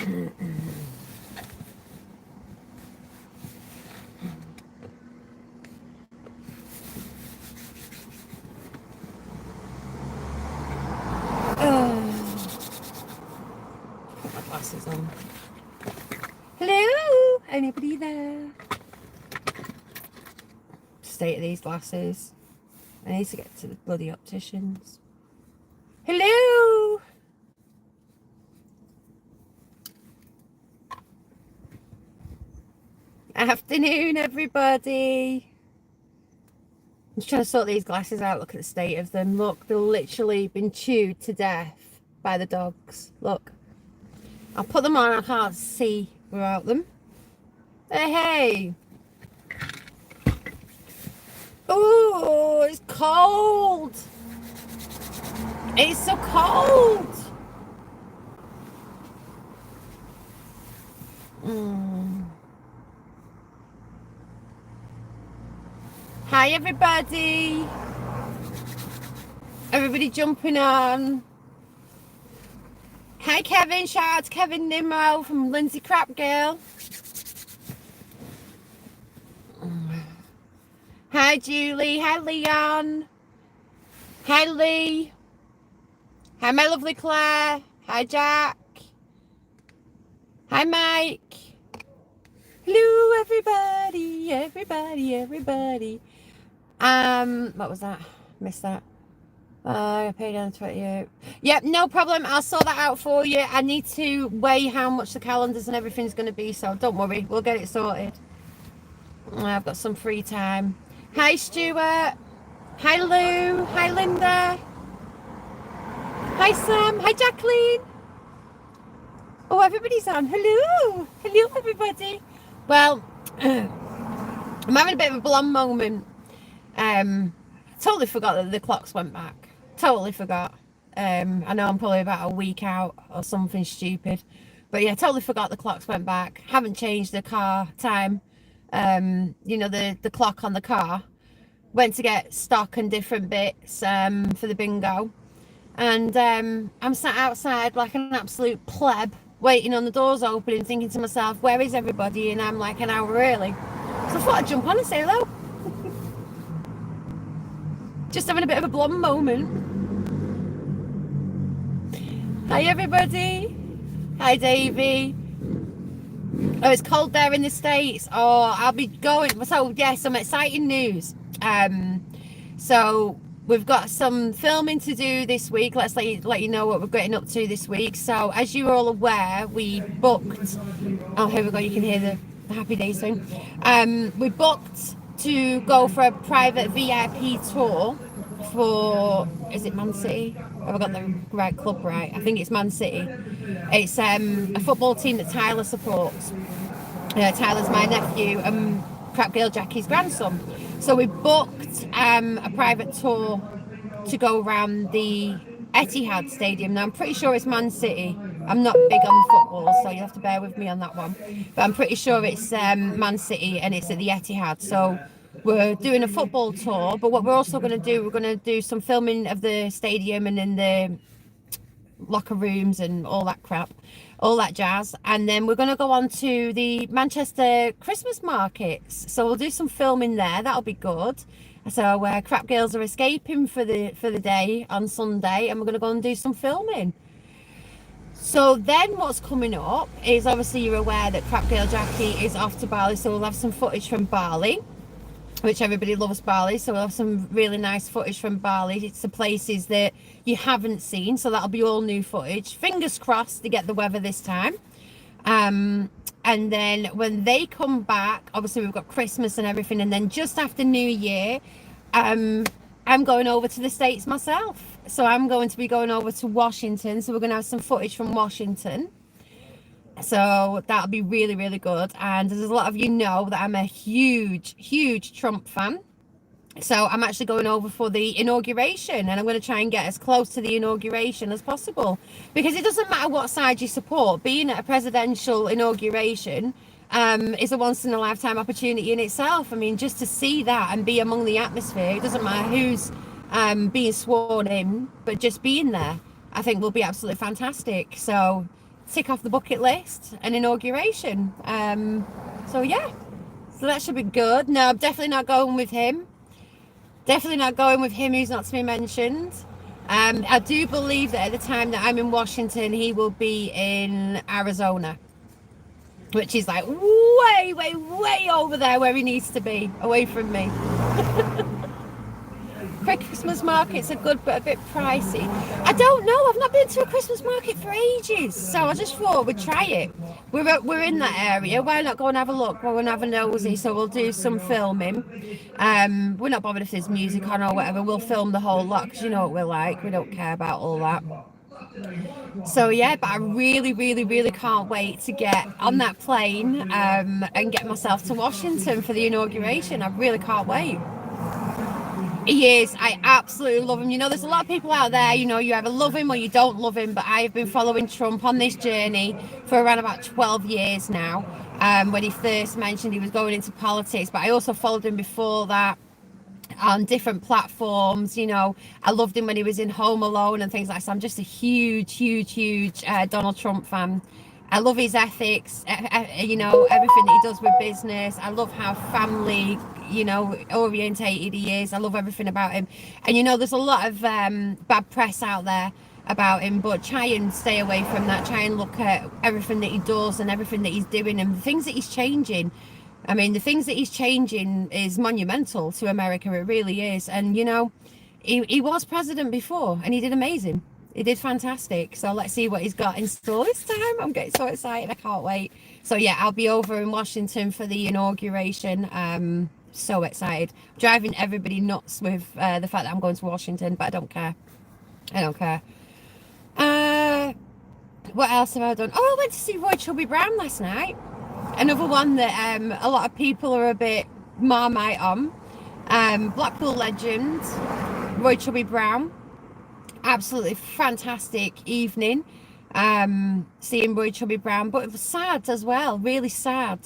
Put my glasses on. Hello? Anybody there? State of these glasses. I need to get to the bloody opticians. Hello? Afternoon, everybody. I'm just trying to sort these glasses out. Look at the state of them. Look, they've literally been chewed to death by the dogs. Look. I'll put them on. I can't see without them. Hey. Oh, it's cold. It's so cold. Hi, everybody. Everybody jumping on. Hi, Kevin. Shout out to Kevin Nimmo from Lindsay Crap Girl. Hi, Julie. Hi, Leon. Hi, Lee. Hi, my lovely Claire. Hi, Jack. Hi, Mike. Hello, everybody. Everybody. What was that? Missed that. I paid on 28. Yep, no problem. I'll sort that out for you. I need to weigh how much the calendars and everything's going to be, so don't worry. We'll get it sorted. I've got some free time. Hi, Stuart. Hi, Lou. Hi, Linda. Hi, Sam. Hi, Jacqueline. Oh, everybody's on. Hello. Hello, everybody. Well, I'm having a bit of a blonde moment. Totally forgot that the clocks went back. Totally forgot. I know I'm probably about a week out or something stupid. But yeah, totally forgot the clocks went back. Haven't changed the car time. You know, the clock on the car. Went to get stock and different bits for the bingo. And I'm sat outside like an absolute pleb, waiting on the doors opening, thinking to myself, where is everybody? And I'm like an hour early. So I thought I'd jump on and say hello. Just having a bit of a blonde moment. Hi, everybody. Hi, Davey. Oh, it's cold there in the States. Oh, I'll be going. So, yes, some exciting news. So we've got some filming to do this week. Let's let you know what we're getting up to this week. So, as you're all aware, we booked. Oh, here we go. You can hear the Happy Days thing. We booked to go for a private VIP tour for, is it Man City? Have I got the right club right? I think it's Man City. It's a football team that Tyler supports. Tyler's my nephew and Crap Girl Jackie's grandson. So we booked a private tour to go around the Etihad Stadium. Now I'm pretty sure it's Man City. I'm not big on football, so you have to bear with me on that one. But I'm pretty sure it's Man City and it's at the Etihad. So we're doing a football tour, but what we're also going to do, we're going to do some filming of the stadium and in the locker rooms and all that crap, all that jazz. And then we're going to go on to the Manchester Christmas markets. So we'll do some filming there. That'll be good. So Crap Girls are escaping for the day on Sunday, and we're going to go and do some filming. So then what's coming up is, obviously you're aware that Crap Girl Jackie is off to Bali, so we'll have some footage from Bali, which everybody loves Bali. So we'll have some really nice footage from Bali. It's the places that you haven't seen, so that'll be all new footage. Fingers crossed to get the weather this time. And then when they come back, obviously we've got Christmas and everything, and then just after New Year, I'm going over to the States myself. So I'm going to be going over to Washington. So we're going to have some footage from Washington. So that'll be really, really good. And as a lot of you know, that I'm a huge Trump fan. So I'm actually going over for the inauguration, and I'm going to try and get as close to the inauguration as possible, because it doesn't matter what side you support. Being at a presidential inauguration is a once in a lifetime opportunity in itself. I mean, just to see that and be among the atmosphere, it doesn't matter who's being sworn in, but just being there, I think will be absolutely fantastic. So tick off the bucket list, an inauguration. So yeah, so that should be good. No, I'm definitely not going with him. Definitely not going with him, who's not to be mentioned. I do believe that at the time that I'm in Washington, he will be in Arizona, which is like way, way, way over there where he needs to be, away from me. Christmas markets are good, but a bit pricey. I don't know. I've not been to a Christmas market for ages, so I just thought we'd try it. We're in that area. Why not go and have a look? Go and have a nosy. So we'll do some filming. We're not bothered if there's music on or whatever. We'll film the whole lot because you know what we're like. We don't care about all that. So yeah, but I really, really, really can't wait to get on that plane and get myself to Washington for the inauguration. I really can't wait. He is. I absolutely love him. You know, there's a lot of people out there, you know, you either love him or you don't love him, but I have been following Trump on this journey for around about 12 years now, when he first mentioned he was going into politics, but I also followed him before that on different platforms. You know, I loved him when he was in Home Alone and things like that. So I'm just a huge, huge, huge Donald Trump fan. I love his ethics, you know, everything that he does with business. I love how family, you know, orientated he is. I love everything about him. And, you know, there's a lot of bad press out there about him, but try and stay away from that. Try and look at everything that he does and everything that he's doing and the things that he's changing. I mean, the things that he's changing is monumental to America. It really is. And, you know, he was president before and he did amazing. He did fantastic. So let's see what he's got in store this time. I'm getting so excited. I can't wait. So yeah, I'll be over in Washington for the inauguration. So excited. Driving everybody nuts with the fact that I'm going to Washington, but I don't care. I don't care. What else have I done? Oh, I went to see Roy Chubby Brown last night. Another one that a lot of people are a bit Marmite on. Blackpool legend, Roy Chubby Brown. Absolutely fantastic evening, seeing Roy Chubby Brown, but it was sad as well, really sad.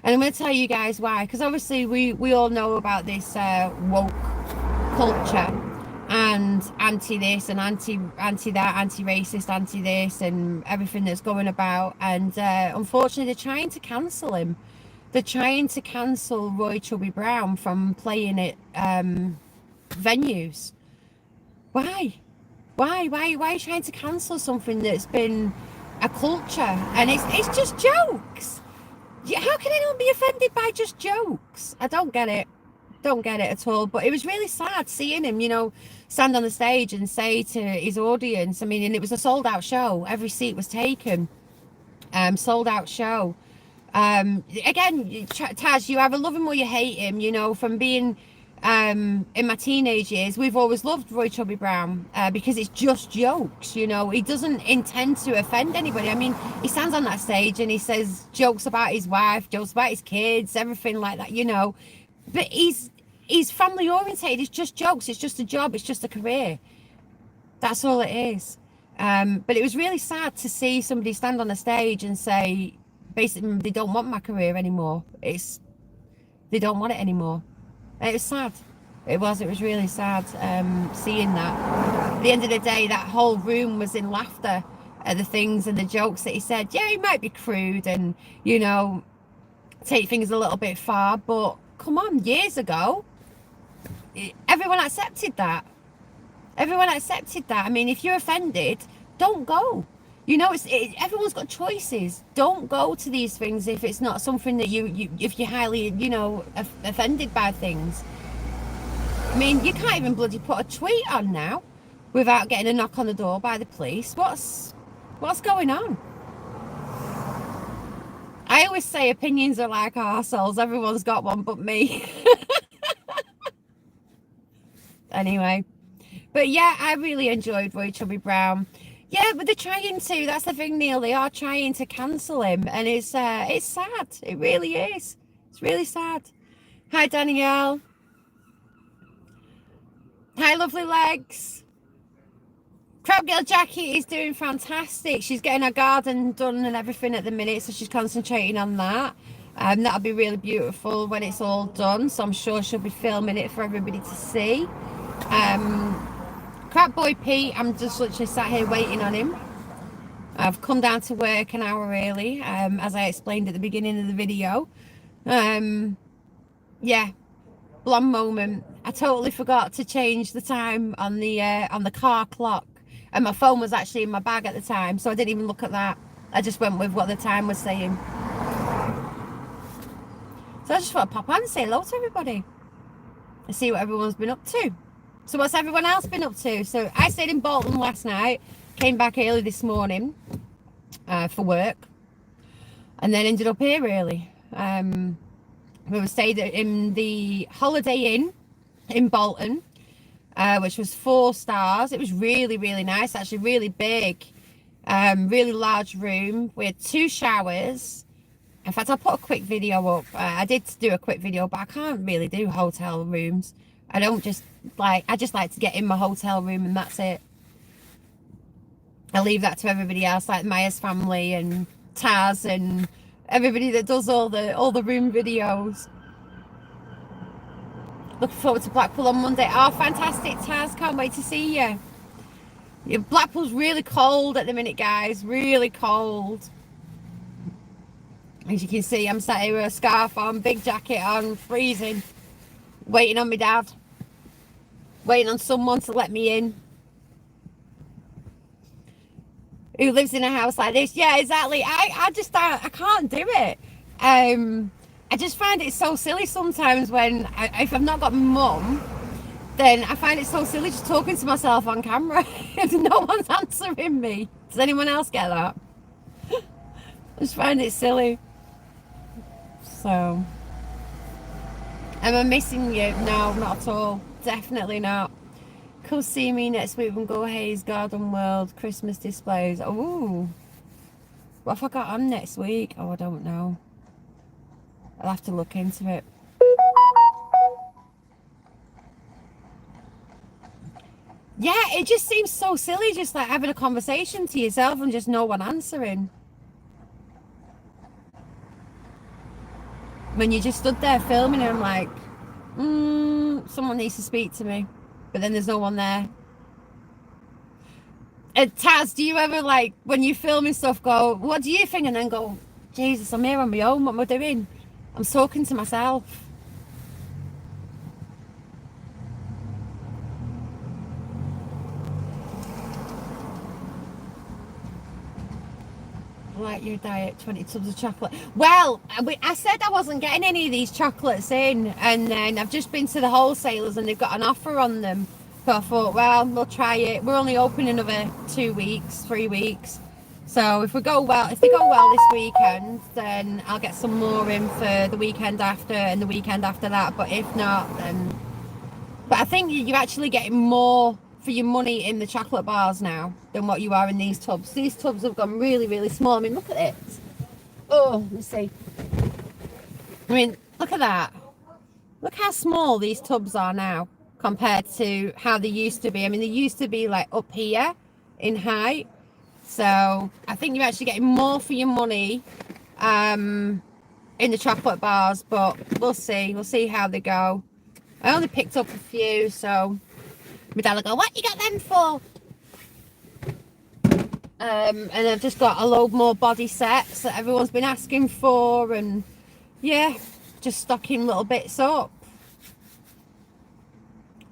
And I'm going to tell you guys why, because obviously we all know about this woke culture and anti this and anti that, anti-racist, anti this and everything that's going about. And unfortunately they're trying to cancel him. They're trying to cancel Roy Chubby Brown from playing at venues. Why? Why are you trying to cancel something that's been a culture? And it's just jokes. How can anyone be offended by just jokes? I don't get it. Don't get it at all. But it was really sad seeing him, you know, stand on the stage and say to his audience, I mean, and it was a sold out show. Every seat was taken. Sold out show. Again, Taz, you either love him or you hate him, you know, from being... in my teenage years, we've always loved Roy Chubby Brown because it's just jokes, you know. He doesn't intend to offend anybody. I mean, he stands on that stage and he says jokes about his wife, jokes about his kids, everything like that, you know. But he's family orientated. It's just jokes. It's just a job. It's just a career. That's all it is. But it was really sad to see somebody stand on the stage and say, basically, they don't want my career anymore. They don't want it anymore. It was sad. It was really sad seeing that. At the end of the day, that whole room was in laughter at the things and the jokes that he said. Yeah, he might be crude and, you know, take things a little bit far, but come on, years ago, everyone accepted that. Everyone accepted that. I mean, if you're offended, don't go. You know, everyone's got choices. Don't go to these things if it's not something that if you're highly, you know, offended by things. I mean, you can't even bloody put a tweet on now without getting a knock on the door by the police. What's going on? I always say opinions are like arseholes. Everyone's got one but me. Anyway. But yeah, I really enjoyed Roy Chubby Brown. Yeah, but they're trying to. That's the thing, Neil. They are trying to cancel him, and it's sad. It really is. It's really sad. Hi, Danielle. Hi, lovely legs. Crab Girl Jackie is doing fantastic. She's getting her garden done and everything at the minute, so she's concentrating on that. That'll be really beautiful when it's all done. So I'm sure she'll be filming it for everybody to see. Crap Boy Pete, I'm just literally sat here waiting on him I've come down to work an hour early, as I explained at the beginning of the video. Yeah, blonde moment. I totally forgot to change the time on the car clock, and my phone was actually in my bag at the time, so I didn't even look at that. I just went with what the time was saying. So I just thought I'd pop on and say hello to everybody and see what everyone's been up to. So what's everyone else been up to? So I stayed in Bolton last night, came back early this morning for work, and then ended up here early. We stayed in the Holiday Inn in Bolton, which was 4 stars. It was really, really nice, actually really big, really large room. We had 2 showers. In fact, I'll put a quick video up. I did do a quick video, but I can't really do hotel rooms. I just like to get in my hotel room and that's it. I leave that to everybody else, like Maya's family and Taz and everybody that does all the room videos. Looking forward to Blackpool on Monday. Oh, fantastic, Taz. Can't wait to see you. Yeah, Blackpool's really cold at the minute, guys. Really cold. As you can see, I'm sat here with a scarf on, big jacket on, freezing. Waiting on my dad. Waiting on someone to let me in. Who lives in a house like this. Yeah, exactly. I can't do it. I just find it so silly sometimes when if I've not got my mum, then I find it so silly just talking to myself on camera if no one's answering me. Does anyone else get that? I just find it silly. So, am I missing you? No, not at all. Definitely not. Come see me next week when Go Hayes Garden World Christmas displays. Oh, what have I got on next week? Oh, I don't know. I'll have to look into it. Yeah, it just seems so silly, just like having a conversation to yourself and just no one answering. When you just stood there filming and I'm like, someone needs to speak to me. But then there's no one there. And Taz, do you ever, like, when you film and stuff, go, what do you think? And then go, Jesus, I'm here on my own. What am I doing? I'm talking to myself. Like your diet, 20 tubs of chocolate. Well, I said I wasn't getting any of these chocolates in, and then I've just been to the wholesalers and they've got an offer on them. So I thought, well, we'll try it. We're only open another 2 weeks, 3 weeks. So if they go well this weekend, then I'll get some more in for the weekend after and the weekend after that. But if not, then... But I think you're actually getting more for your money in the chocolate bars now than what you are in these tubs. These tubs have gone really, really small. I mean, look at this. Oh, let me see. I mean, look at that. Look how small these tubs are now compared to how they used to be. I mean, they used to be like up here in height. So I think you're actually getting more for your money in the chocolate bars, but we'll see how they go. I only picked up a few, so my dad will go, what you got them for? And I've just got a load more body sets that everyone's been asking for, and yeah, just stocking little bits up.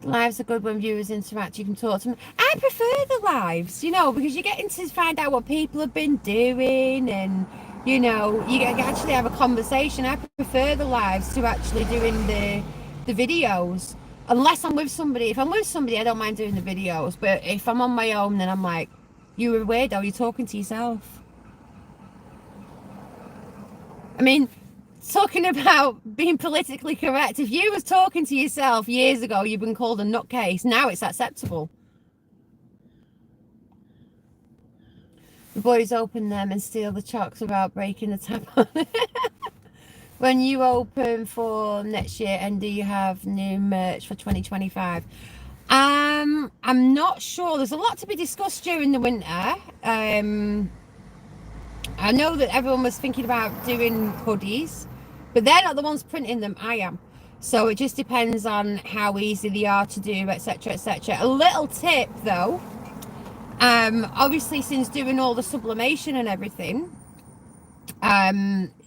Lives are good when viewers interact, you can talk to them. I prefer the lives, you know, because you're getting to find out what people have been doing, and you know, you actually have a conversation. I prefer the lives to actually doing the videos, unless I'm with somebody. If I'm with somebody, I don't mind doing the videos, but if I'm on my own, then I'm like, you're a weirdo, you're talking to yourself. I mean, talking about being politically correct, if you was talking to yourself years ago, you've been called a nutcase. Now it's acceptable. The boys open them and steal the chocks without breaking the tap on it. When you open for next year, and do you have new merch for 2025? I'm not sure. There's a lot to be discussed during the winter. I know that everyone was thinking about doing hoodies, but they're not the ones printing them. I am. So it just depends on how easy they are to do, etc., etc. A little tip though, Obviously, since doing all the sublimation and everything,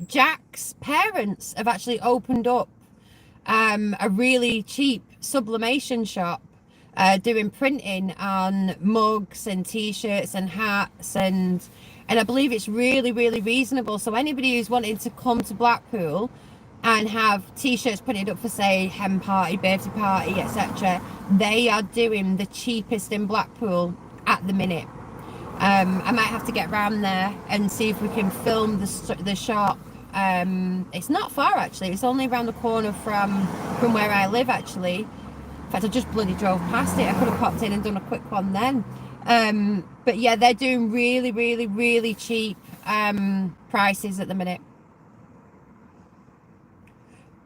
Jack's parents have actually opened up a really cheap sublimation shop, doing printing on mugs and t-shirts and hats, and I believe it's really, really reasonable. So anybody who's wanting to come to Blackpool and have t-shirts printed up for, say, hen party, birthday party, etc., they are doing the cheapest in Blackpool at the minute. I might have to get round there and see if we can film the shop. It's not far, actually. It's only around the corner from where I live, actually. In fact, I just bloody drove past it. I could have popped in and done a quick one then. But yeah, they're doing really, really, really cheap prices at the minute.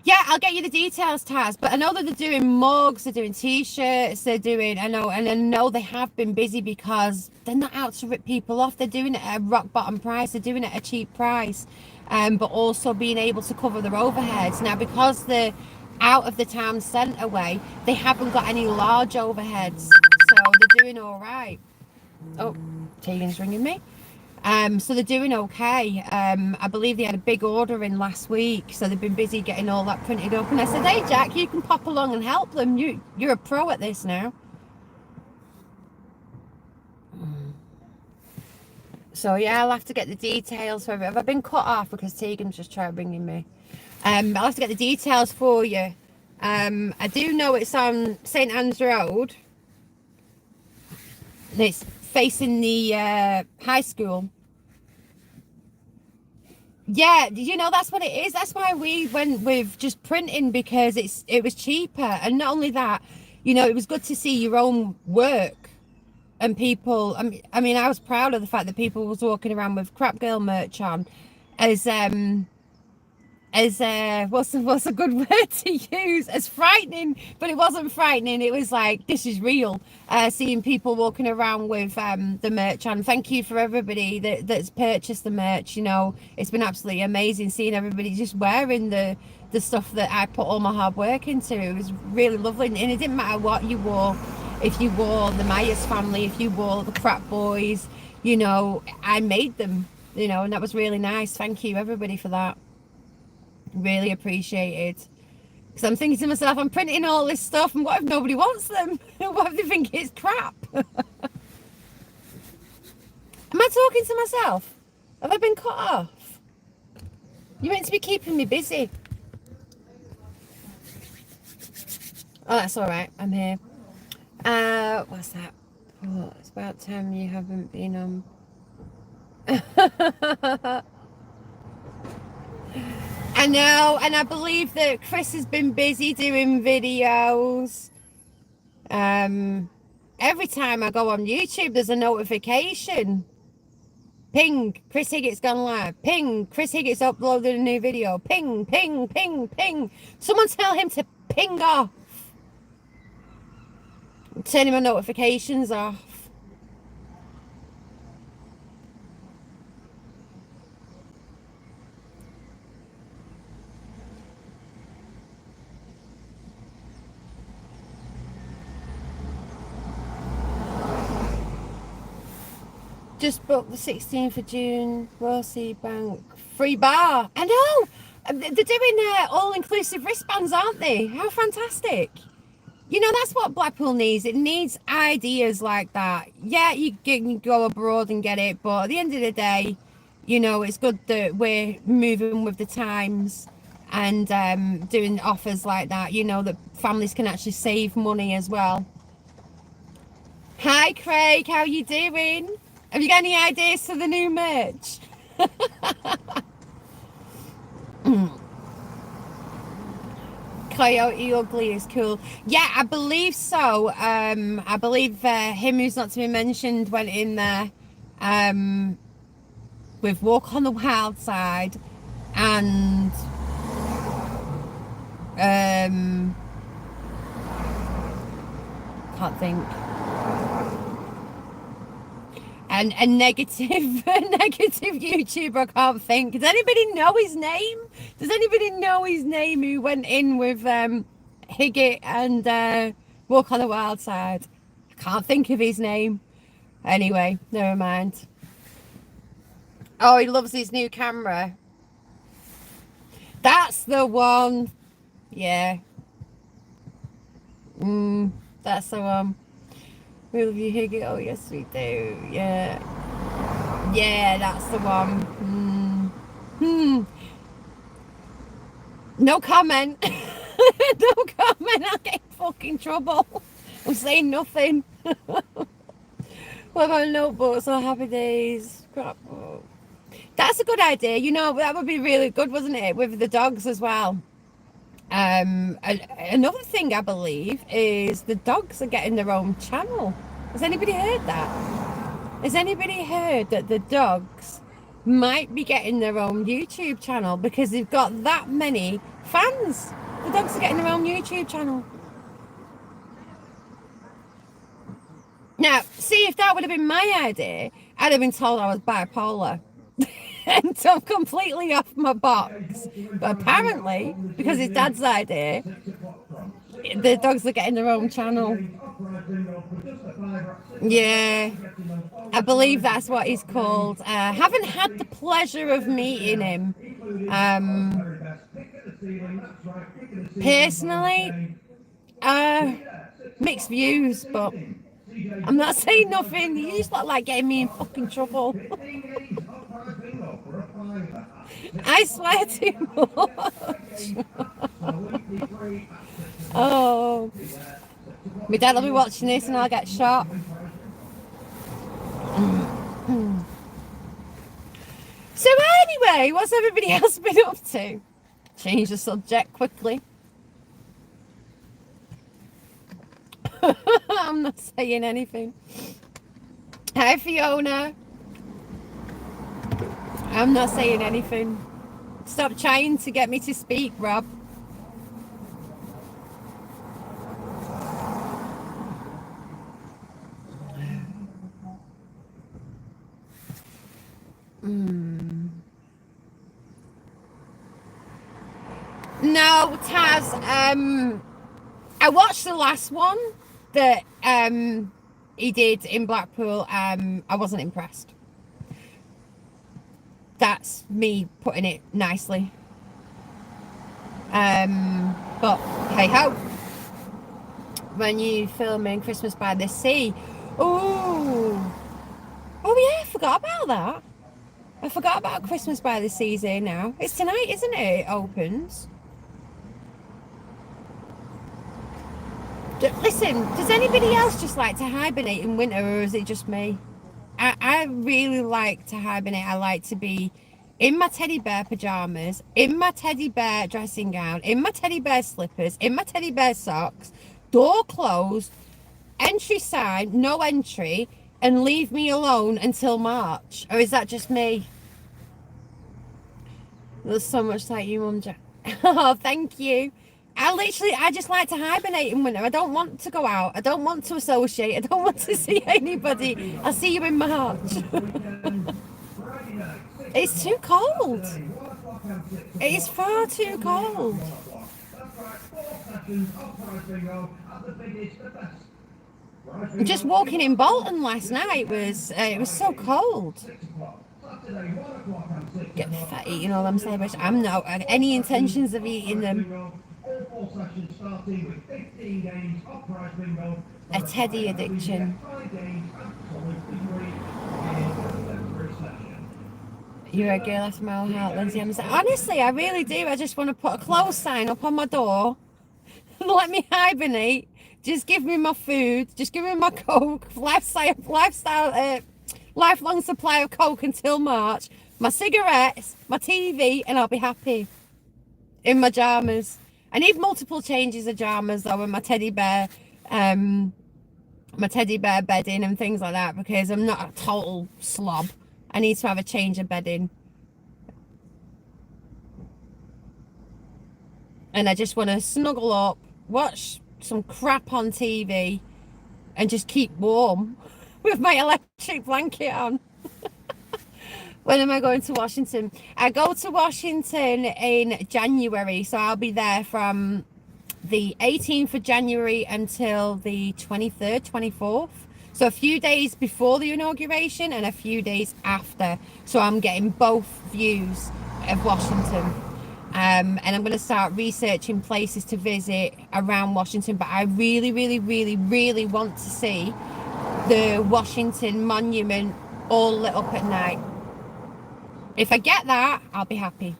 Yeah, I'll get you the details, Taz. But I know that they're doing mugs, they're doing t-shirts, they're doing, I know they have been busy because they're not out to rip people off. They're doing it at a rock bottom price. They're doing it at a cheap price, but also being able to cover their overheads. Now, because they're out of the town centre way, they haven't got any large overheads, so they're doing all right. Oh, Tegan's ringing me. So they're doing okay. I believe they had a big order in last week, so they've been busy getting all that printed up. And I said, hey Jack, you can pop along and help them. You're a pro at this now. So yeah, I'll have to get the details for it. Have I been cut off because Tegan's just tried ringing me? I'll have to get the details for you. I do know it's on St Anne's Road. It's facing the high school. Yeah, you know, that's what it is. That's why we went with just printing, because it was cheaper. And not only that, you know, it was good to see your own work and people. I mean, I was proud of the fact that people was walking around with Crap Girl merch on as what's a good word to use, as frightening, but it wasn't frightening. It was like, this is real. Seeing people walking around with the merch on. Thank you for everybody that's purchased the merch. You know, it's been absolutely amazing seeing everybody just wearing the stuff that I put all my hard work into. It was really lovely, and it didn't matter what you wore. If you wore the Myers family, if you wore the Crap Boys, you know, I made them, you know, and that was really nice. Thank you everybody for that. Really appreciated, because I'm thinking to myself, I'm printing all this stuff, and what if nobody wants them? What if they think it's crap? Am I talking to myself? Have I been cut off? You're meant to be keeping me busy. Oh, that's all right, I'm here. What's that? Oh, it's about time you haven't been on. I know, and I believe that Chris has been busy doing videos. Every time I go on YouTube, there's a notification. Ping, Chris Higgitt's gone live. Ping, Chris Higgitt's uploaded a new video. Ping, ping, ping, ping. Someone tell him to ping off. I'm turning my notifications off. Just booked the 16th of June, Royal Sea Bank, free bar. I know, they're doing all-inclusive wristbands, aren't they? How fantastic. You know, that's what Blackpool needs. It needs ideas like that. Yeah, you can go abroad and get it, but at the end of the day, you know, it's good that we're moving with the times and doing offers like that, you know, that families can actually save money as well. Hi, Craig, how you doing? Have you got any ideas for the new merch? Coyote Ugly is cool. Yeah, I believe so. I believe him who's not to be mentioned went in there with Walk on the Wild Side and can't think. And a negative YouTuber, I can't think. Does anybody know his name? Does anybody know his name who went in with Higgett and Walk on the Wild Side? I can't think of his name. Anyway, never mind. Oh, he loves his new camera. That's the one. Yeah. That's the one. We love you, Higgy. Oh, yes, we do. Yeah. Yeah, that's the one. No comment. No comment. I'll get in fucking trouble. I'm saying nothing. What about notebooks or happy days? Scrapbook. That's a good idea. You know, that would be really good, wasn't it? With the dogs as well. Another thing I believe is the dogs are getting their own channel. Has anybody heard that? Has anybody heard that the dogs might be getting their own YouTube channel because they've got that many fans? The dogs are getting their own YouTube channel. Now, see, if that would have been my idea, I'd have been told I was bipolar. And so I'm completely off my box. But apparently, because it's Dad's idea, the dogs are getting their own channel. Yeah, I believe that's what he's called. Haven't had the pleasure of meeting him. Personally, mixed views, but I'm not saying nothing. You just look like getting me in fucking trouble. I swear too much. Oh, my dad will be watching this and I'll get shot. So anyway, what's everybody else been up to? Change the subject quickly. I'm not saying anything. Hi, Fiona. I'm not saying anything. Stop trying to get me to speak, Rob. No, Taz, I watched the last one that he did in Blackpool. I wasn't impressed. That's me putting it nicely. But hey ho. When you filming Christmas by the Sea. Oh yeah, I forgot about that. I forgot about Christmas by the Sea's here now. It's tonight, isn't it? It opens. Listen, does anybody else just like to hibernate in winter, or is it just me? I really like to hibernate. I like to be in my teddy bear pajamas, in my teddy bear dressing gown, in my teddy bear slippers, in my teddy bear socks, door closed, entry sign, no entry, and leave me alone until March. Or is that just me? There's so much like you, Mum Jack. Oh, thank you. I just like to hibernate in winter. I don't want to go out. I don't want to associate. I don't want to see anybody. I'll see you in March. It's too cold. It is far too cold. Just walking in Bolton last night was it was so cold. Get fat eating all them celebrations. I'm not any intentions of eating them. A teddy addiction. You're a girl after my own heart, Lindsay. Honestly, I really do. I just want to put a close sign up on my door. Let me hibernate. Just give me my food. Just give me my Coke. Lifelong supply of Coke until March. My cigarettes, my TV, and I'll be happy. In my pajamas. I need multiple changes of pajamas though, with my teddy bear bedding and things like that, because I'm not a total slob. I need to have a change of bedding. And I just want to snuggle up, watch some crap on TV, and just keep warm with my electric blanket on. When am I going to Washington? I go to Washington in January, so I'll be there from the 18th of January until the 23rd, 24th. So a few days before the inauguration and a few days after. So I'm getting both views of Washington. And I'm going to start researching places to visit around Washington. But I really, really, really, really want to see the Washington Monument all lit up at night. If I get that, I'll be happy.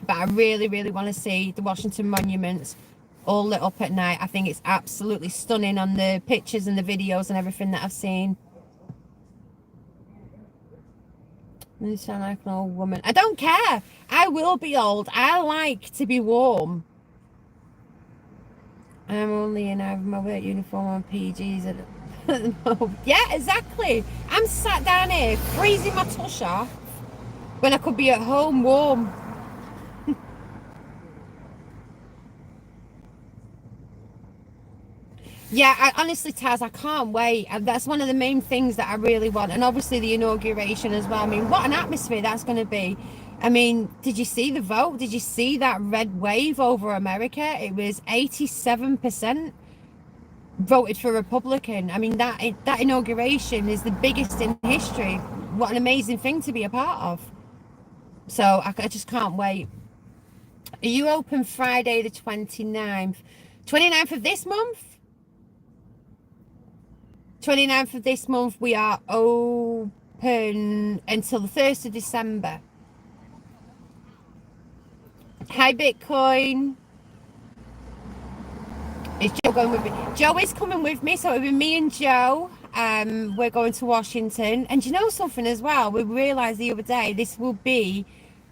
But I really, really want to see the Washington monuments all lit up at night. I think it's absolutely stunning on the pictures and the videos and everything that I've seen. You sound like an old woman. I don't care. I will be old. I like to be warm. I'm only in either my work uniform on PGs at the moment. Yeah, exactly. I'm sat down here freezing my tush off when I could be at home warm. Yeah, honestly, Taz, I can't wait. And that's one of the main things that I really want. And obviously the inauguration as well. I mean, what an atmosphere that's going to be. I mean, did you see the vote? Did you see that red wave over America? It was 87% voted for Republican. I mean, that inauguration is the biggest in history. What an amazing thing to be a part of. So I just can't wait. Are you open Friday the 29th? 29th of this month? 29th of this month, we are open until the 1st of December. Hi, Bitcoin. Is Joe going with me? Joe is coming with me, so it'll be me and Joe. We're going to Washington. And you know something as well? We realised the other day this will be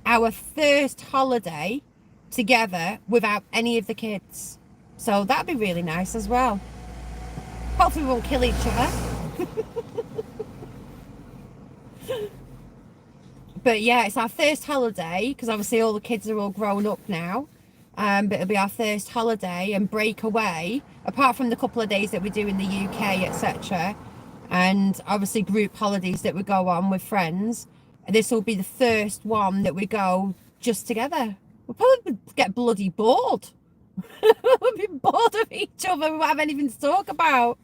our first holiday together without any of the kids. So that'd be really nice as well. Hopefully we won't kill each other. But yeah, it's our first holiday because obviously all the kids are all grown up now. But it'll be our first holiday and break away, apart from the couple of days that we do in the UK, etc. And obviously group holidays that we go on with friends. This will be the first one that we go just together. We'll probably get bloody bored. We'll be bored of each other. We won't have anything to talk about.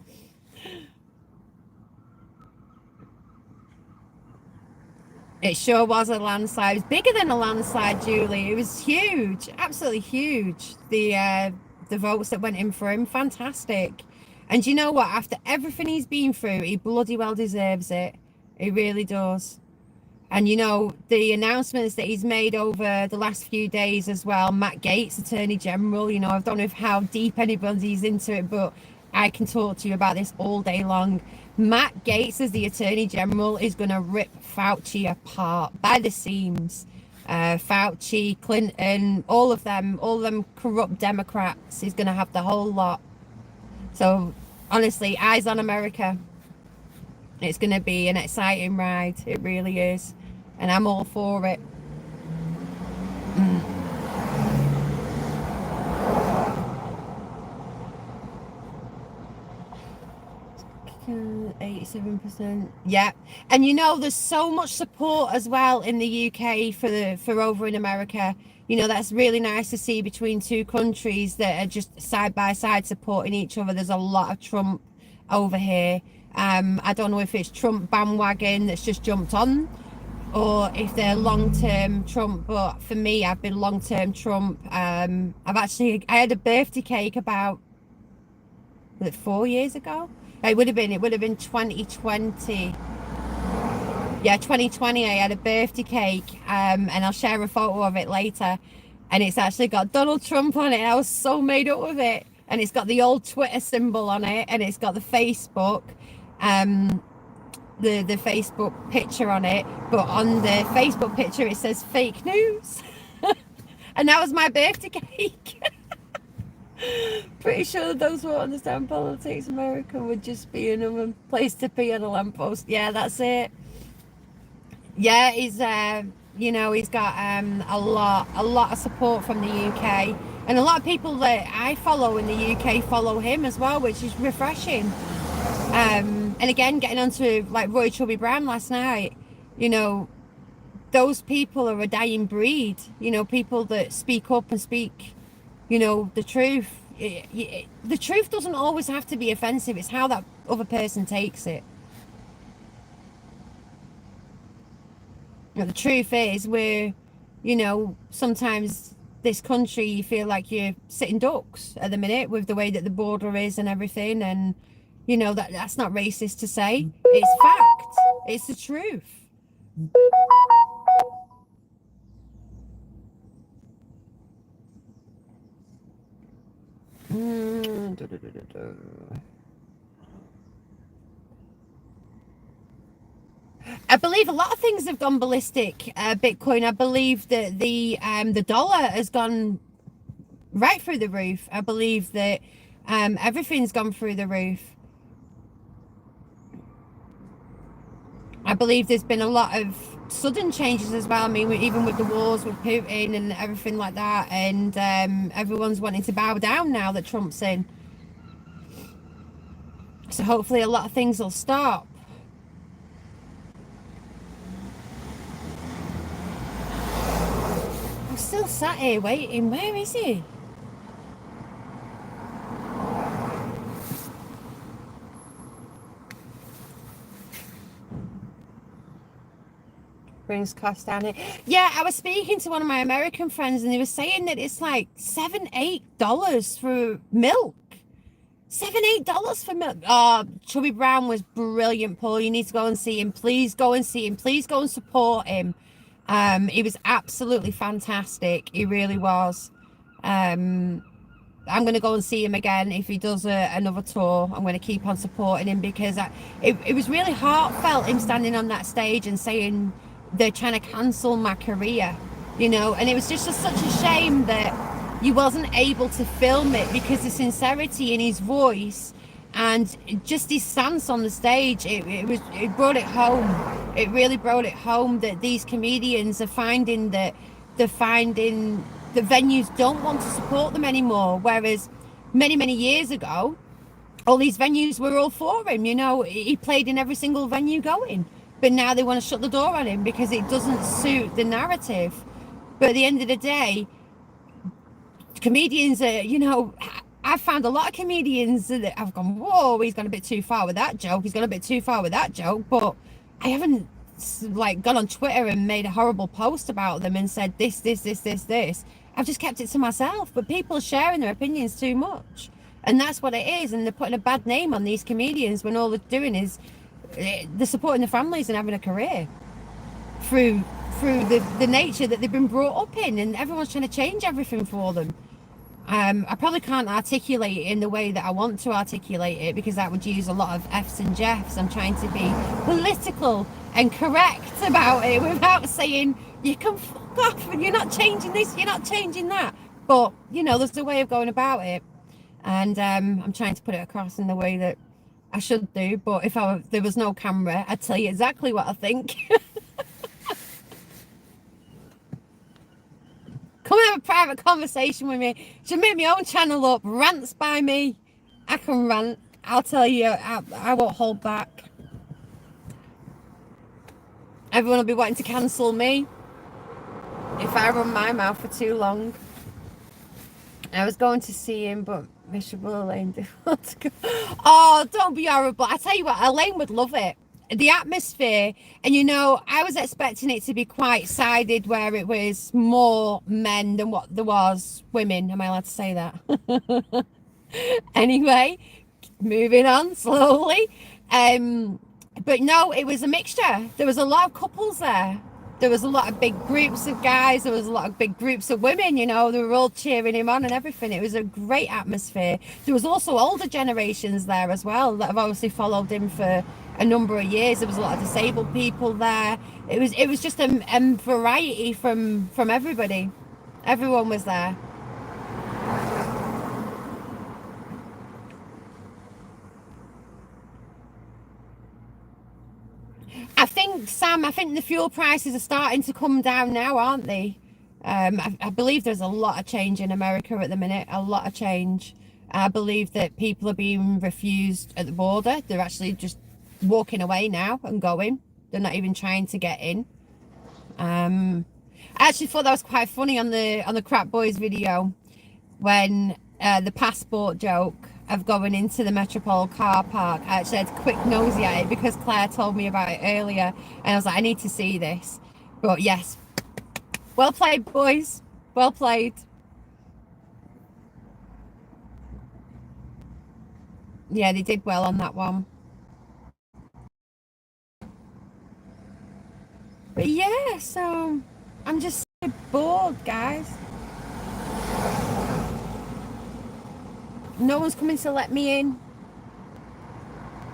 It sure was a landslide. It was bigger than a landslide, Julie. It was huge, absolutely huge. The votes that went in for him, fantastic. And you know what? After everything he's been through, he bloody well deserves it. He really does. And you know, the announcements that he's made over the last few days as well, Matt Gaetz, Attorney General, you know, I don't know how deep anybody's into it, but I can talk to you about this all day long. Matt Gaetz, as the Attorney General, is going to rip Fauci apart by the seams. Fauci, Clinton, all of them corrupt Democrats. He's going to have the whole lot. So, honestly, eyes on America. It's going to be an exciting ride. It really is. And I'm all for it. 87%. Yeah. And you know, there's so much support as well in the UK for over in America. You know, that's really nice to see between two countries that are just side by side supporting each other. There's a lot of Trump over here. I don't know if it's Trump bandwagon that's just jumped on or if they're long-term Trump, but for me, I've been long-term Trump. I had a birthday cake about, was it 4 years ago? It would have been 2020. Yeah, 2020, I had a birthday cake, and I'll share a photo of it later. And it's actually got Donald Trump on it. I was so made up with it. And it's got the old Twitter symbol on it, and it's got the Facebook, the Facebook picture on it. But on the Facebook picture, it says fake news. And that was my birthday cake. Pretty sure those who understand politics, America would just be another place to pee on a lamppost. Yeah, that's it. Yeah, he's you know, he's got a lot of support from the UK, and a lot of people that I follow in the UK follow him as well, which is refreshing. And again, getting onto like Roy Chubby Brown last night, you know, those people are a dying breed. You know, people that speak up and speak, you know, the truth. The truth doesn't always have to be offensive. It's how that other person takes it. But the truth is, sometimes this country, you feel like you're sitting ducks at the minute with the way that the border is and everything. And, that's not racist to say. It's fact. It's the truth. I believe a lot of things have gone ballistic. Bitcoin. I believe that the dollar has gone right through the roof. I believe that everything's gone through the roof. I believe there's been a lot of sudden changes as well. I mean, even with the wars with Putin and everything like that, and everyone's wanting to bow down now that Trump's in. So hopefully a lot of things will stop. I'm still sat here waiting. Where is he? Brings cost down here. Yeah, I was speaking to one of my American friends and they were saying that it's like $7-8 for milk. $7-8 for milk. Oh, Chubby Brown was brilliant, Paul. You need to go and see him. Please go and see him. Please go and support him. He was absolutely fantastic. He really was. I'm going to go and see him again if he does another tour. I'm going to keep on supporting him because it was really heartfelt, him standing on that stage and saying they're trying to cancel my career, and it was just such a shame that you wasn't able to film it, because the sincerity in his voice and just his stance on the stage, it brought it home. It really brought it home that these comedians are finding that the venues don't want to support them anymore, whereas many years ago all these venues were all for him. He played in every single venue going, but now they want to shut the door on him because it doesn't suit the narrative. But at the end of the day, comedians are, I've found a lot of comedians that I've gone, whoa, he's gone a bit too far with that joke, but I haven't gone on Twitter and made a horrible post about them and said this. I've just kept it to myself, but people are sharing their opinions too much, and that's what it is. And they're putting a bad name on these comedians when all they're doing is they're supporting the families and having a career through the nature that they've been brought up in, and everyone's trying to change everything for them. I probably can't articulate it in the way that I want to articulate it, because that would use a lot of F's and Jeffs. I'm trying to be political and correct about it without saying you can fuck off and you're not changing this, you're not changing that. But there's a way of going about it, and I'm trying to put it across in the way that I should do. But if there was no camera, I'd tell you exactly what I think. Come and have a private conversation with me. Should make my own channel up. Rants by me. I can rant. I'll tell you. I won't hold back. Everyone will be wanting to cancel me if I run my mouth for too long. I was going to see him, but miserable Elaine didn't want to go. Oh, don't be horrible. I tell you what, Elaine would love it. The atmosphere, and I was expecting it to be quite sided, where it was more men than what there was women. Am I allowed to say that? Anyway, moving on slowly. But no, it was a mixture. There was a lot of couples there. There was a lot of big groups of guys. There was a lot of big groups of women, they were all cheering him on and everything. It was a great atmosphere. There was also older generations there as well that have obviously followed him for a number of years. There was a lot of disabled people there. It was just a variety from everybody. Everyone was there. I think, Sam, the fuel prices are starting to come down now, aren't they? I believe there's a lot of change in America at the minute, a lot of change. I believe that people are being refused at the border. They're actually just walking away now and going. They're not even trying to get in. I actually thought that was quite funny on the Crap Boys video when the passport joke. of going into the Metropole car park. I actually had a quick nosy at it because Claire told me about it earlier, and I was like, I need to see this. But yes, well played, boys. Well played. Yeah, they did well on that one. But yeah, so I'm just so bored, guys. No one's coming to let me in.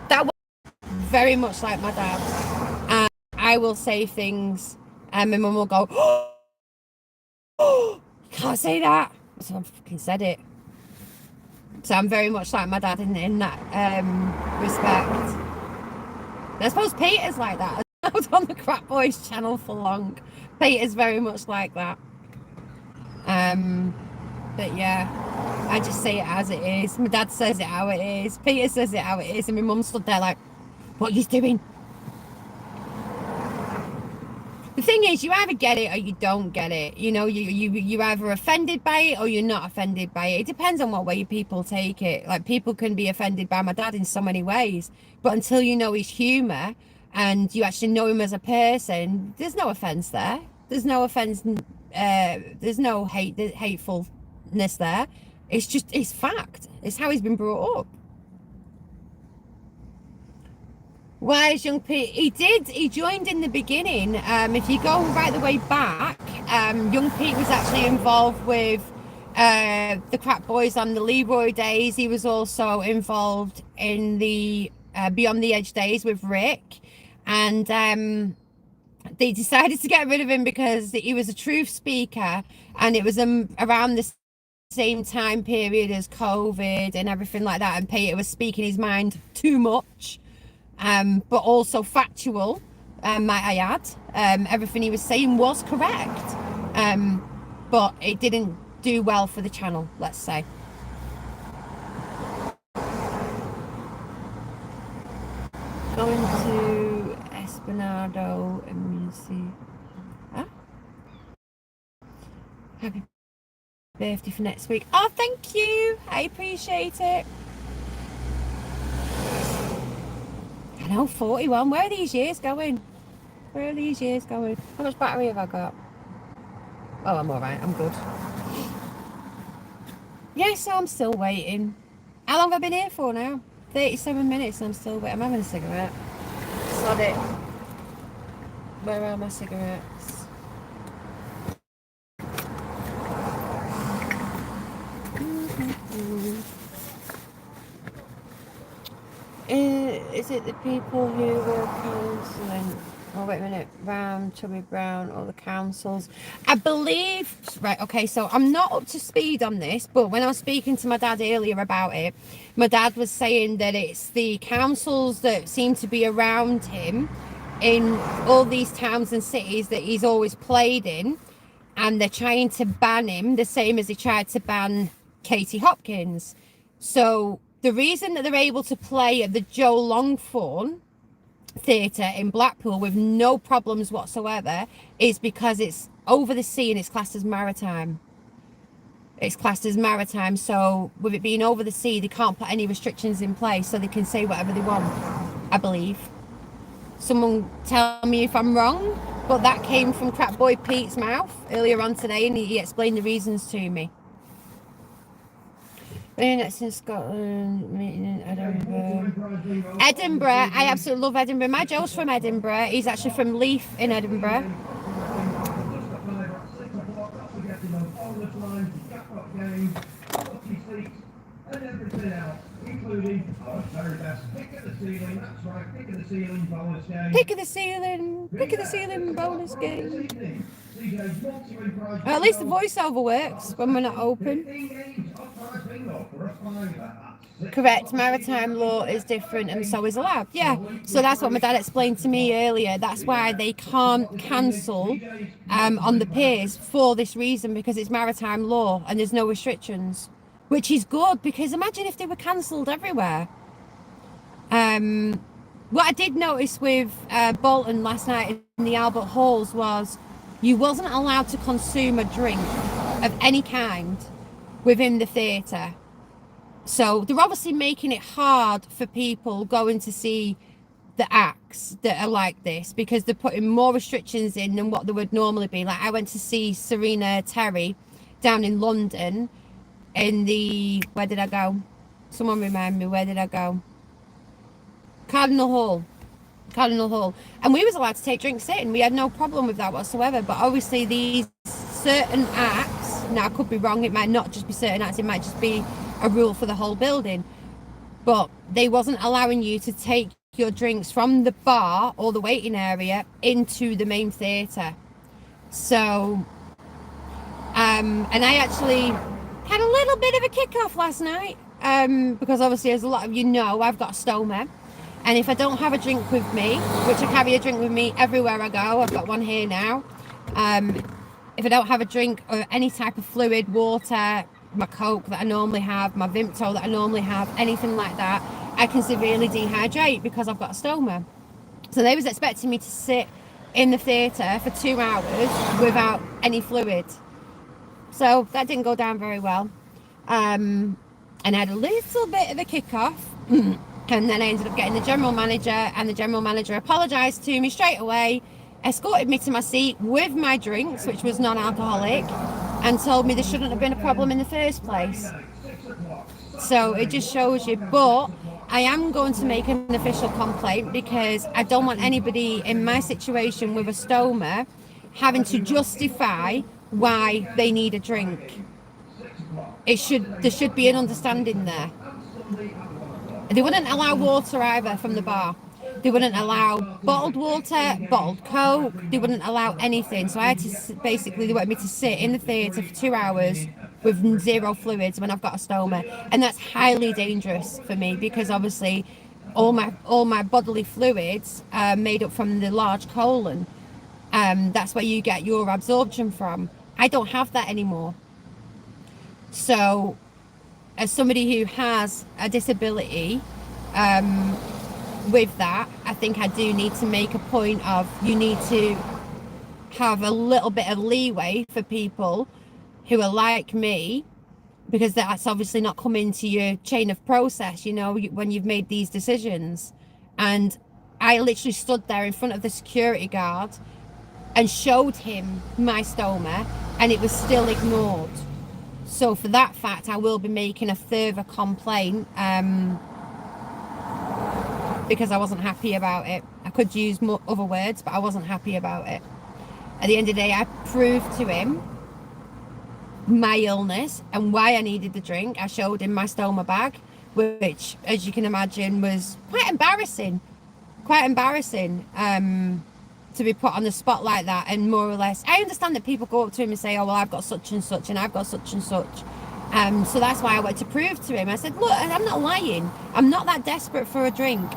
That was very much like my dad. And I will say things, and my mum will go, "Oh, you can't say that." So I fucking said it. So I'm very much like my dad in that respect. I suppose Peter's like that. I was on the Crap Boys channel for long. Peter's very much like that. But yeah, I just say it as it is. My dad says it how it is. Peter says it how it is. And my mum stood there like, what are you doing? The thing is, you either get it or you don't get it. You know, you're either offended by it or you're not offended by it. It depends on what way people take it. Like, people can be offended by my dad in so many ways. But until you know his humour and you actually know him as a person, there's no offence there. There's no offence. There's no hatefulness there. It's fact. It's how he's been brought up. Why is young Pete? He joined in the beginning. If you go right the way back, young Pete was actually involved with the Crap Boys on the Leroy days. He was also involved in the Beyond the Edge days with Rick. And they decided to get rid of him because he was a truth speaker. And it was around the same time period as COVID and everything like that. And Peter was speaking his mind too much. But also factual, might I add. Everything he was saying was correct, but it didn't do well for the channel, let's say. Going to Esplanado and see. Huh? Happy birthday for next week. Oh, thank you. I appreciate it. I know, 41. Where are these years going? Where are these years going? How much battery have I got? Oh, I'm alright. I'm good. Yeah, so I'm still waiting. How long have I been here for now? 37 minutes and I'm still waiting. I'm having a cigarette. Sod it. Where are my cigarettes? Is it the people who were counselling? Oh, wait a minute. Brown, Chubby Brown, or the councils? I believe. Right, okay, so I'm not up to speed on this, but when I was speaking to my dad earlier about it, my dad was saying that it's the councils that seem to be around him in all these towns and cities that he's always played in, and they're trying to ban him the same as they tried to ban Katie Hopkins. So the reason that they're able to play at the Joe Longthorne Theatre in Blackpool with no problems whatsoever is because it's over the sea and it's classed as maritime. It's classed as maritime, so with it being over the sea, they can't put any restrictions in place, so they can say whatever they want, I believe. Someone tell me if I'm wrong, but that came from Crap Boy Pete's mouth earlier on today, and he explained the reasons to me. Next in Scotland, meeting in Edinburgh. Edinburgh, I absolutely love Edinburgh. My Joe's from Edinburgh. He's actually from Leith in Edinburgh. And everything else, including our very best pick of the ceiling. That's right, pick of the ceiling bonus game. Pick of the ceiling bonus game. At least the voiceover works when we're not open. Correct, maritime law is different and so is allowed. Yeah, so that's what my dad explained to me earlier. That's why they can't cancel on the piers for this reason, because it's maritime law and there's no restrictions. Which is good, because imagine if they were cancelled everywhere. What I did notice with Bolton last night in the Albert Halls was you wasn't allowed to consume a drink of any kind within the theatre. So they're obviously making it hard for people going to see the acts that are like this, because they're putting more restrictions in than what there would normally be. Like, I went to see Serena Terry down in London in the, where did I go? Someone remind me, where did I go? Cardinal Hall. Cardinal Hall. And we was allowed to take drinks in. We had no problem with that whatsoever. But obviously these certain acts, now I could be wrong, it might not just be certain acts, it might just be a rule for the whole building. But they wasn't allowing you to take your drinks from the bar or the waiting area into the main theatre. So, and I actually had a little bit of a kick-off last night, because obviously, as a lot of you know, I've got a stoma. And if I don't have a drink with me, which I carry a drink with me everywhere I go, I've got one here now. If I don't have a drink or any type of fluid, water, my Coke that I normally have, my Vimto that I normally have, anything like that, I can severely dehydrate because I've got a stoma. So they was expecting me to sit in the theatre for 2 hours without any fluid. So that didn't go down very well. And I had a little bit of a kick-off. And then I ended up getting the general manager, and the general manager apologised to me straight away, escorted me to my seat with my drinks, which was non-alcoholic, and told me there shouldn't have been a problem in the first place. So it just shows you. But I am going to make an official complaint, because I don't want anybody in my situation with a stoma having to justify why they need a drink. There should be an understanding there. They wouldn't allow water either from the bar. They wouldn't allow bottled water, bottled Coke. They wouldn't allow anything. So I had to, basically, they wanted me to sit in the theatre for 2 hours with zero fluids when I've got a stoma. And that's highly dangerous for me, because obviously all my bodily fluids are made up from the large colon. That's where you get your absorption from. I don't have that anymore. So as somebody who has a disability, with that, I think I do need to make a point of, you need to have a little bit of leeway for people who are like me, because that's obviously not come into your chain of process, you know, when you've made these decisions. And I literally stood there in front of the security guard and showed him my stoma, and it was still ignored. So for that fact, I will be making a further complaint, because I wasn't happy about it. I could use more other words, but I wasn't happy about it. At the end of the day, I proved to him my illness and why I needed the drink. I showed him my stoma bag, which, as you can imagine, was quite embarrassing. To be put on the spot like that. And more or less, I understand that people go up to him and say, oh, well, I've got such and such, and I've got such and such. So that's why I went to prove to him. I said, look, I'm not lying. I'm not that desperate for a drink.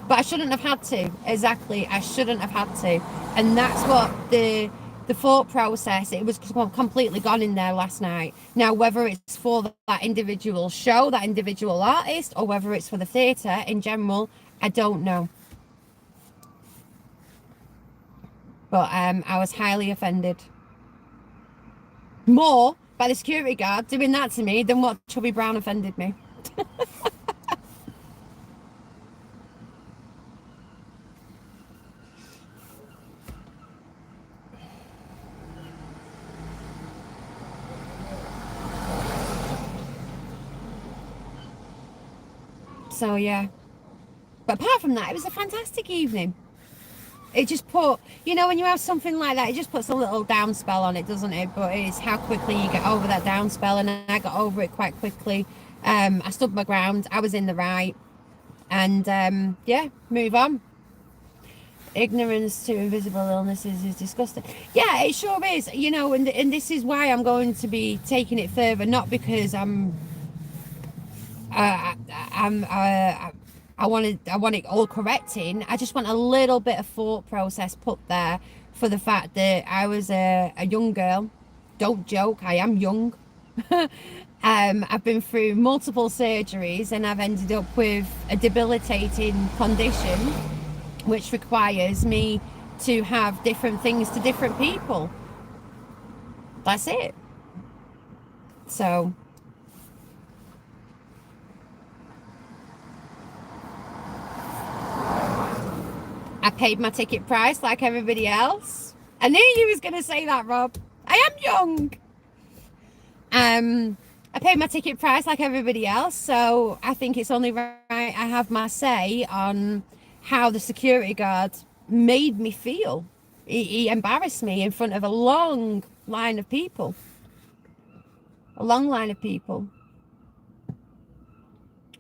But I shouldn't have had to. Exactly, I shouldn't have had to. And that's what the thought process, it was completely gone in there last night. Now, whether it's for that individual show, that individual artist, or whether it's for the theatre in general, I don't know. But I was highly offended. More by the security guard doing that to me than what Chubby Brown offended me. So yeah. But apart from that, it was a fantastic evening. It just put, you know, when you have something like that, it just puts a little down spell on it, doesn't it? But it's how quickly you get over that down spell, and I got over it quite quickly. I stood my ground, I was in the right, and yeah, move on. Ignorance to invisible illnesses is disgusting. Yeah, it sure is, you know, and this is why I'm going to be taking it further, not because I want it all correcting. I just want a little bit of thought process put there for the fact that I was a young girl. Don't joke, I am young. I've been through multiple surgeries, and I've ended up with a debilitating condition which requires me to have different things to different people. That's it. So I paid my ticket price like everybody else. I knew you was going to say that, Rob. I am young. I paid my ticket price like everybody else, so I think it's only right I have my say on how the security guard made me feel. He embarrassed me in front of a long line of people. A long line of people.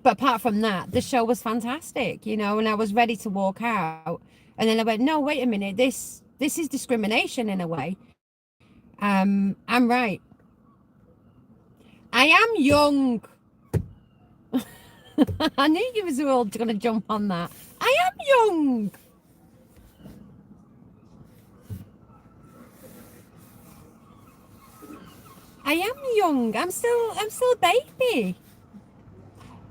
But apart from that, the show was fantastic, you know, and I was ready to walk out. And then I went, no, wait a minute, this is discrimination in a way. I'm right. I am young. I knew you was all going to jump on that. I am young. I am young. I'm still a baby.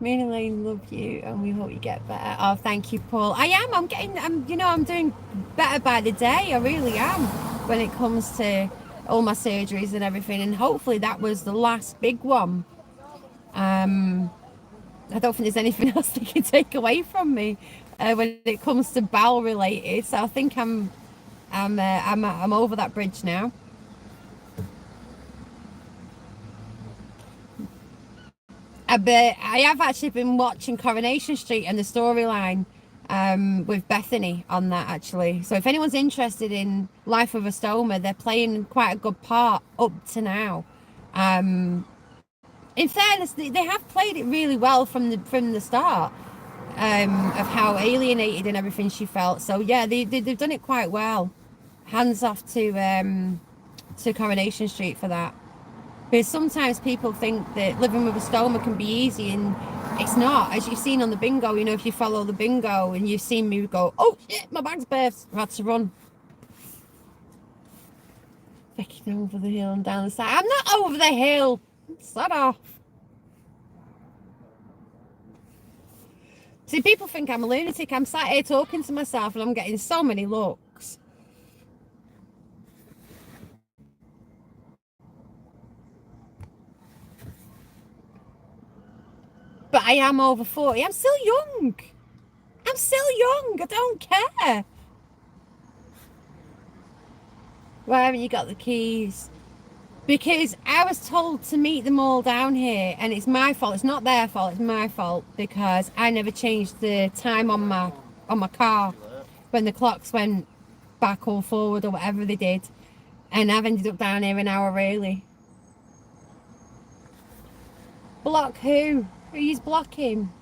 Me and Elaine love you, and we hope you get better. Oh, thank you, Paul. I'm doing better by the day. I really am when it comes to all my surgeries and everything. And hopefully that was the last big one. I don't think there's anything else they can take away from me when it comes to bowel related. So I think I'm over that bridge now. I have actually been watching Coronation Street and the storyline with Bethany on that, actually. So if anyone's interested in Life of a Stoma, they're playing quite a good part up to now. In fairness, they have played it really well from the start of how alienated and everything she felt. So yeah, they've done it quite well. Hands off to Coronation Street for that. Because sometimes people think that living with a stoma can be easy, and it's not. As you've seen on the bingo, you know, if you follow the bingo and you've seen me go, oh shit, my bag's burst, I've had to run. Fucking over the hill and down the side. I'm not over the hill. Shut off. See, people think I'm a lunatic. I'm sat here talking to myself and I'm getting so many looks. But I am over 40. I'm still young. I'm still young. I don't care. Why haven't you got the keys? Because I was told to meet them all down here, and it's my fault. It's not their fault. It's my fault because I never changed the time on my car when the clocks went back or forward or whatever they did, and I've ended up down here an hour early. Block who? Who's blocking?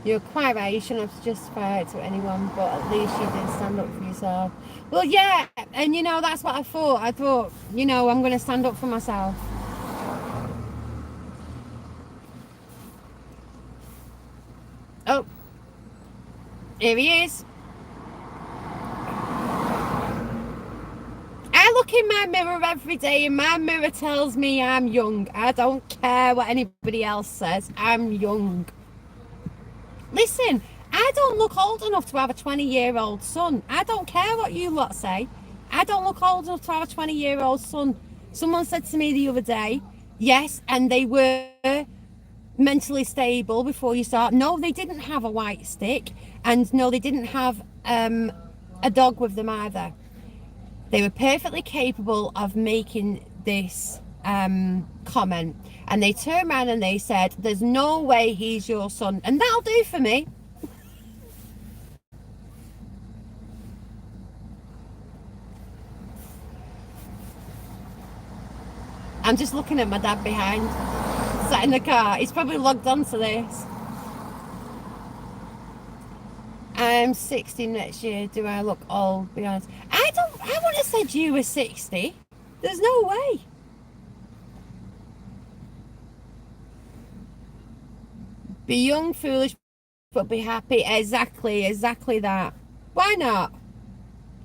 You're quite right, you shouldn't have to justify it to anyone, but at least you did stand up for yourself. Well, yeah, and you know, that's what I thought. I thought, you know, I'm going to stand up for myself. Oh, here he is. I look in my mirror every day and my mirror tells me I'm young. I don't care what anybody else says. I'm young. Listen, I don't look old enough to have a 20-year-old son. I don't care what you lot say. I don't look old enough to have a 20-year-old son. Someone said to me the other day, yes, and they were mentally stable before you start. No, they didn't have a white stick. And no, they didn't have a dog with them either. They were perfectly capable of making this comment, and they turned around and they said, there's no way he's your son, and that'll do for me. I'm just looking at my dad behind, sat in the car. He's probably logged on to this. I'm 60 next year. Do I look old? Be honest. I wouldn't have said you were 60. There's no way. Be young, foolish, but be happy. Exactly that. Why not?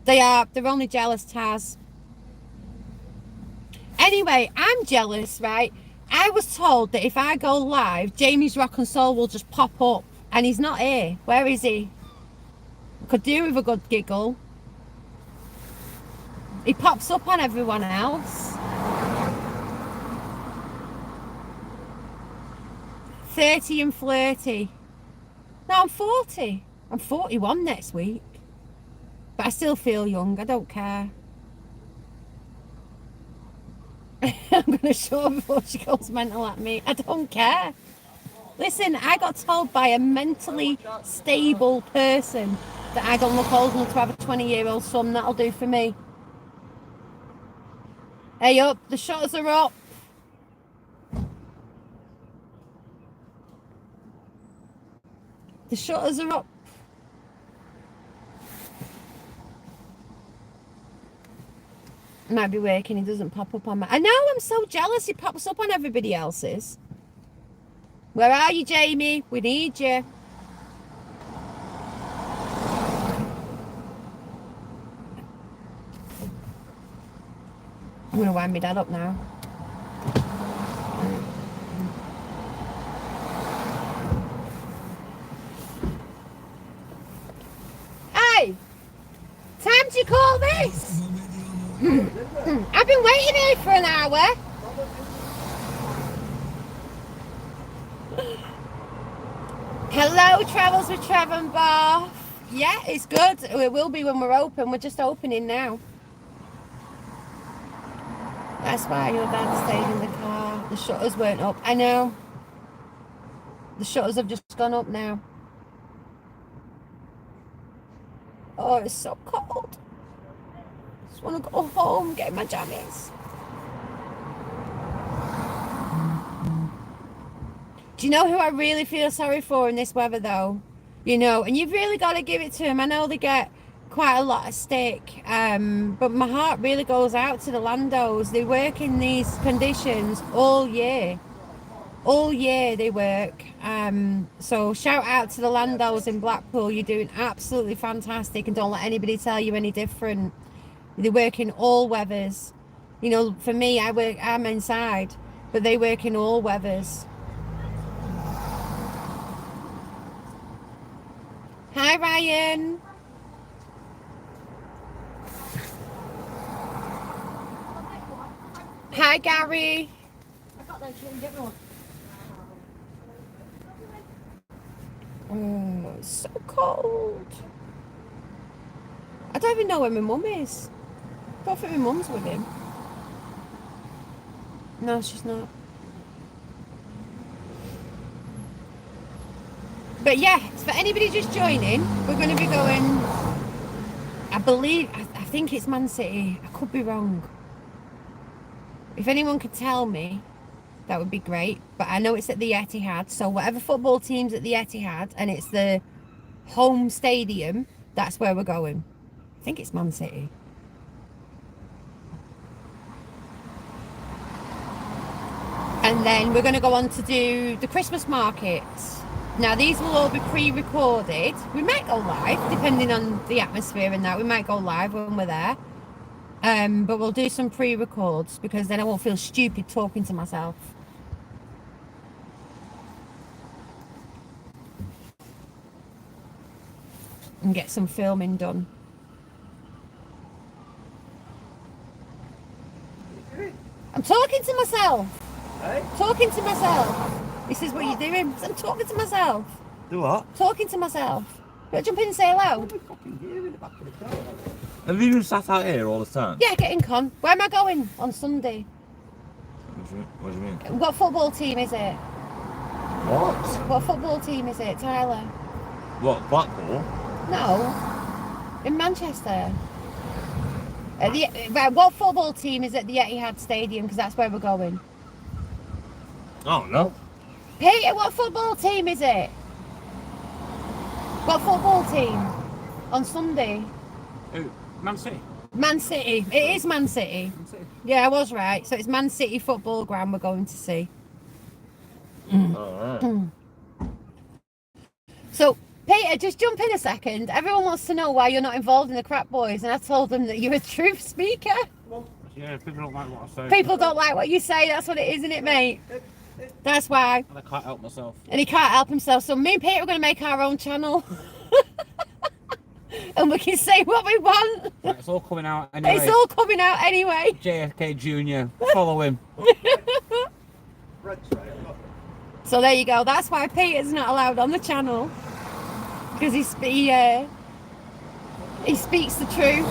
They're only jealous, Taz. Anyway, I'm jealous, right? I was told that if I go live, Jamie's Rock and Soul will just pop up, and he's not here. Where is he? Could do with a good giggle. He pops up on everyone else. 30 and flirty. No, I'm 40. I'm 41 next week. But I still feel young. I don't care. I'm going to show her before she goes mental at me. I don't care. Listen, I got told by a mentally stable person that I don't look old enough to have a 20-year-old son. That'll do for me. Hey up, the shutters are up. The shutters are up. Might be working, he doesn't pop up on my... I know, I'm so jealous he pops up on everybody else's. Where are you, Jamie? We need you. I'm going to wind my dad up now. Hey! Time to call this! I've been waiting here for an hour. Hello, Travels with Trev and Bar. Yeah, it's good. It will be when we're open. We're just opening now. That's why your dad stayed in the car. The shutters weren't up. I know. The shutters have just gone up now. Oh, it's so cold. I just want to go home, get my jammies. Do you know who I really feel sorry for in this weather, though? You know, and you've really got to give it to them. I know they get quite a lot of stick, but my heart really goes out to the Landos. They work in these conditions all year. All year they work. So shout out to the Landos in Blackpool. You're doing absolutely fantastic, and don't let anybody tell you any different. They work in all weathers. You know, for me, I'm inside, but they work in all weathers. Hi, Ryan. Hi, Gary. Oh, it's so cold. I don't even know where my mum is. I don't think my mum's with him. No, she's not. But yeah, for anybody just joining, we're going to be going, I think it's Man City. I could be wrong. If anyone could tell me, that would be great. But I know it's at the Etihad, so whatever football team's at the Etihad and it's the home stadium, that's where we're going. I think it's Man City. And then we're going to go on to do the Christmas markets. Now, these will all be pre-recorded. We might go live, depending on the atmosphere and that. We might go live when we're there. But we'll do some pre-records because then I won't feel stupid talking to myself. And get some filming done. I'm talking to myself. Hey? Talking to myself. This is what you're doing. I'm talking to myself. Do what? Talking to myself. You want to jump in and say hello? Have you been sat out here all the time? Yeah, get in, con. Where am I going on Sunday? What do you mean? What football team is it? What? What football team is it, Tyler? What, Blackpool? No. In Manchester. Right, what football team is at the Etihad Stadium? Because that's where we're going. Oh, no. Peter, what football team is it? What football team? On Sunday? Who? Man City. Man City. It is Man City. Man City. Yeah, I was right. So it's Man City football ground we're going to see. Alright. So, Peter, just jump in a second. Everyone wants to know why you're not involved in the Crap Boys, and I told them that you're a truth speaker. Yeah, people don't like what I say. People don't like what you say. That's what it is, isn't it, mate? That's why. And I can't help myself. And he can't help himself. So me and Peter are going to make our own channel. And we can say what we want. It's all coming out anyway. It's all coming out anyway. JFK Jr. Follow him. So there you go. That's why Peter's not allowed on the channel. because he speaks the truth.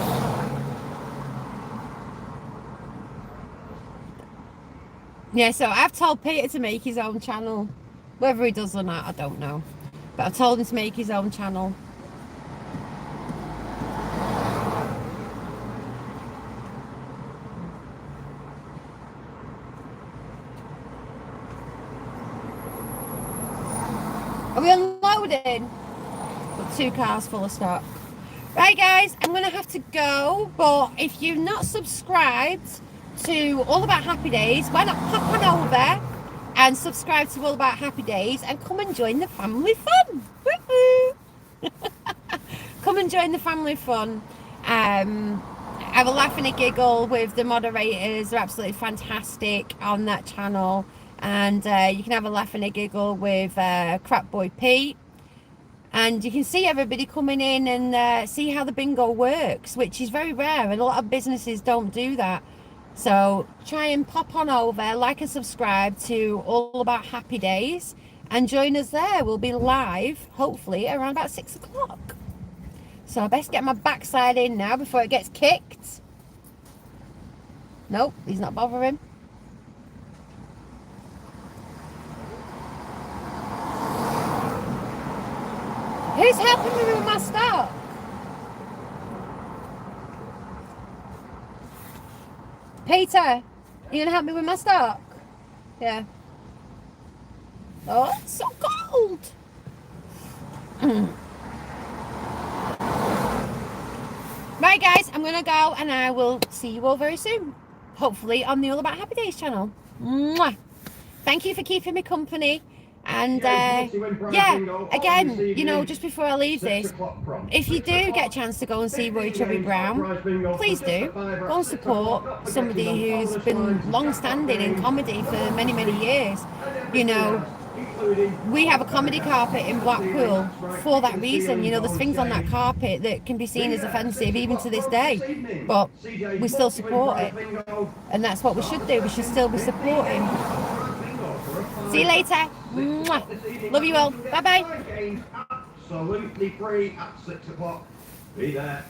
Yeah, so I've told Peter to make his own channel. Whether he does or not, I don't know. But I've told him to make his own channel. Are we unloading? Got 2 cars full of stock. Right, guys, I'm going to have to go. But if you've not subscribed to All About Happy Days, why not pop on over and subscribe to All About Happy Days and come and join the family fun. Woo-hoo. Come and join the family fun. Have a laugh and a giggle with the moderators. They're absolutely fantastic on that channel. And you can have a laugh and a giggle with Crap Boy Pete. And you can see everybody coming in and see how the bingo works, which is very rare. And a lot of businesses don't do that. So try and pop on over, like and subscribe to All About Happy Days. And join us there. We'll be live, hopefully, around about 6 o'clock. So I best get my backside in now before it gets kicked. Nope, he's not bothering. Who's helping me with my stock? Peter, you gonna help me with my stock? Yeah. Oh, it's so cold. Right, guys, I'm gonna go and I will see you all very soon. Hopefully on the All About Happy Days channel. Mwah. Thank you for keeping me company. And yeah, again, you know, just before I leave this, if you do get a chance to go and see Roy Chubby Brown, please do. Go and support somebody who's been long-standing in comedy for many, many years. You know, we have a comedy carpet in Blackpool for that reason. You know, there's things on that carpet that can be seen as offensive even to this day, but we still support it. And that's what we should do. We should still be supporting. See you later. Mwah. Love you all. Bye-bye. Absolutely free at 6 o'clock. Be there.